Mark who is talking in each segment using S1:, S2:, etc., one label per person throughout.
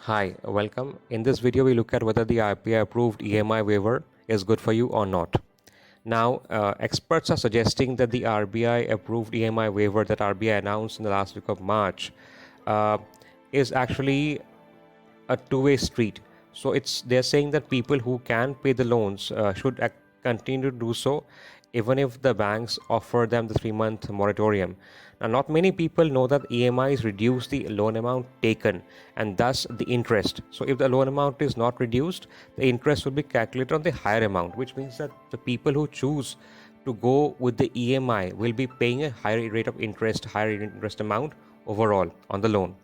S1: Hi, welcome. In this video, we look at whether the RBI approved EMI waiver is good for you or not. Now, experts are suggesting that the RBI approved EMI waiver that RBI announced in the last week of March uh, is actually a two-way street. So they're saying that people who can pay the loans should continue to do so, even if the banks offer them the 3-month moratorium. Now, not many people know that EMIs reduce the loan amount taken and thus the interest. So, if the loan amount is not reduced, the interest will be calculated on the higher amount, which means that the people who choose to go with the EMI will be paying a higher rate of interest, higher interest amount overall on the loan.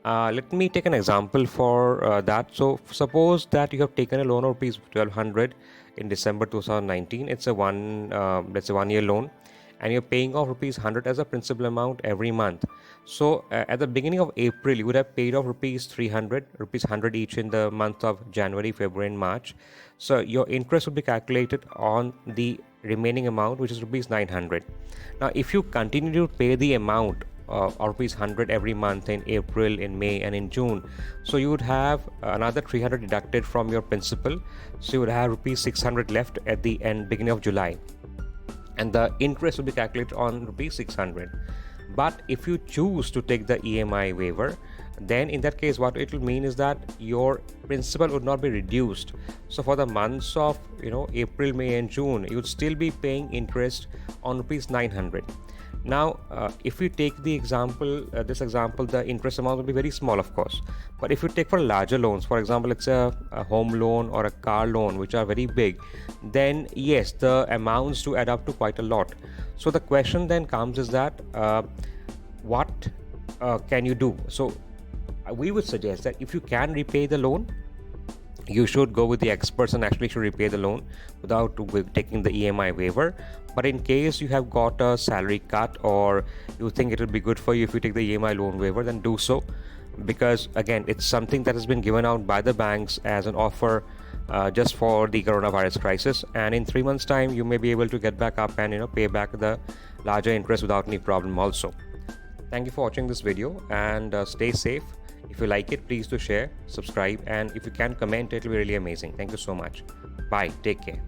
S1: Let me take an example for that. So, suppose that you have taken a loan of rupees 1200 in December 2019. It's a let's say 1 year loan, and you're paying off rupees 100 as a principal amount every month. So, at the beginning of April, you would have paid off rupees 300, rupees 100 each in the month of January, February, and March. So, your interest would be calculated on the remaining amount, which is rupees 900. Now, if you continue to pay the amount or rupees 100 every month in April, in May, and in June, so you would have another 300 deducted from your principal, so you would have rupees 600 left at the beginning of July, and the interest will be calculated on rupees 600. But if you choose to take the EMI waiver, then in that case what it will mean is that your principal would not be reduced. So for the months of April, May, and June, you would still be paying interest on rupees 900. Now, if you take the example, the interest amount will be very small, of course. But if you take for larger loans, for example, it's a home loan or a car loan, which are very big, then yes, the amounts do add up to quite a lot. So the question then comes is that what can you do? So we would suggest that if you can repay the loan, you should go with the experts and actually should repay the loan without taking the EMI waiver. But in case you have got a salary cut or you think it will be good for you if you take the EMI loan waiver, then do so, because again, it's something that has been given out by the banks as an offer just for the coronavirus crisis, and in 3 months time you may be able to get back up and pay back the larger interest without any problem also. Thank you for watching this video, and stay safe. If you like it, please do share, subscribe, and if you can comment, it will be really amazing. Thank you so much. Bye. Take care.